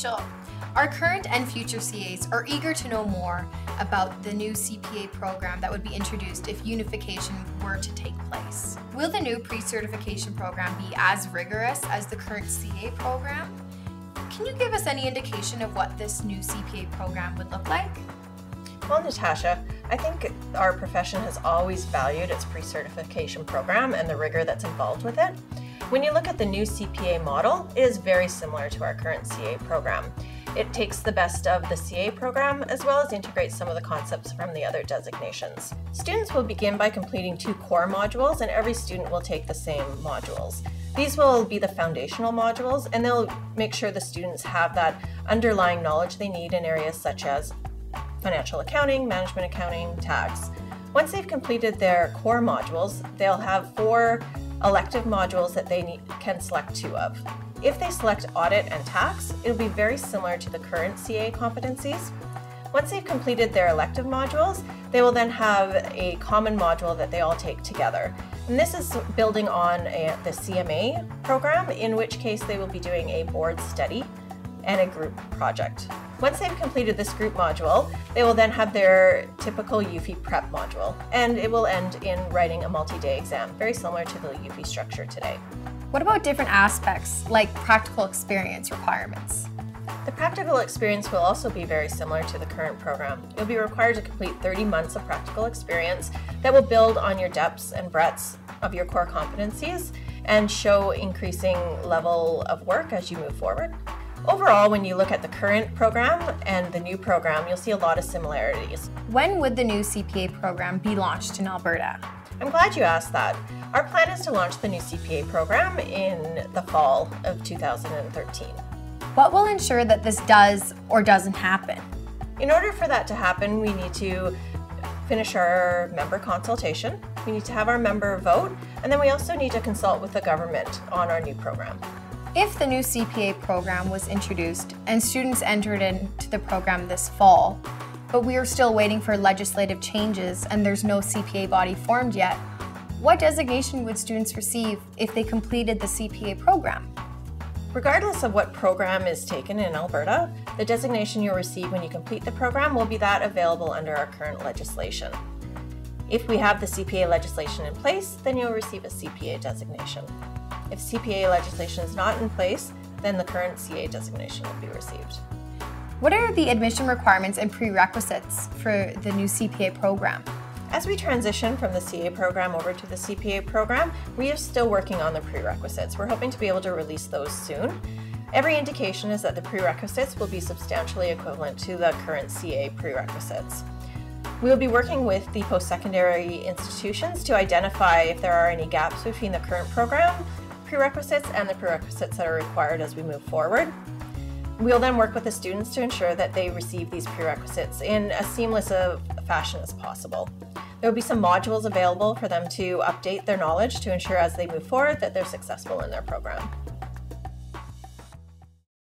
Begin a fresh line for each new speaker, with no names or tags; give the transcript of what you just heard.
Rachel. Our current and future CAs are eager to know more about the new CPA program that would be introduced if unification were to take place. Will the new pre-certification program be as rigorous as the current CA program? Can you give us any indication of what this new CPA program would look like?
Well, Natasha, I think our profession has always valued its pre-certification program and the rigor that's involved with it. When you look at the new CPA model, it is very similar to our current CA program. It takes the best of the CA program as well as integrates some of the concepts from the other designations. Students will begin by completing 2 core modules, and every student will take the same modules. These will be the foundational modules, and they'll make sure the students have that underlying knowledge they need in areas such as financial accounting, management accounting, tax. Once they've completed their core modules, they'll have 4 elective modules that they can select 2 of. If they select audit and tax, it'll be very similar to the current CA competencies. Once they've completed their elective modules, they will then have a common module that they all take together. And this is building on the CMA program, in which case they will be doing a board study and a group project. Once they've completed this group module, they will then have their typical UFI prep module, and it will end in writing a multi-day exam, very similar to the UFI structure today.
What about different aspects, like practical experience requirements?
The practical experience will also be very similar to the current program. You'll be required to complete 30 months of practical experience that will build on your depths and breadths of your core competencies and show increasing level of work as you move forward. Overall, when you look at the current program and the new program, you'll see a lot of similarities.
When would the new CPA program be launched in Alberta?
I'm glad you asked that. Our plan is to launch the new CPA program in the fall of 2013.
What will ensure that this does or doesn't happen?
In order for that to happen, we need to finish our member consultation, we need to have our member vote, and then we also need to consult with the government on our new program.
If the new CPA program was introduced and students entered into the program this fall, but we are still waiting for legislative changes and there's no CPA body formed yet, what designation would students receive if they completed the CPA program?
Regardless of what program is taken in Alberta, the designation you'll receive when you complete the program will be that available under our current legislation. If we have the CPA legislation in place, then you'll receive a CPA designation. If CPA legislation is not in place, then the current CA designation will be received.
What are the admission requirements and prerequisites for the new CPA program?
As we transition from the CA program over to the CPA program, we are still working on the prerequisites. We're hoping to be able to release those soon. Every indication is that the prerequisites will be substantially equivalent to the current CA prerequisites. We will be working with the post-secondary institutions to identify if there are any gaps between the current program prerequisites and the prerequisites that are required as we move forward. We'll then work with the students to ensure that they receive these prerequisites in as seamless a fashion as possible. There will be some modules available for them to update their knowledge to ensure as they move forward that they're successful in their program.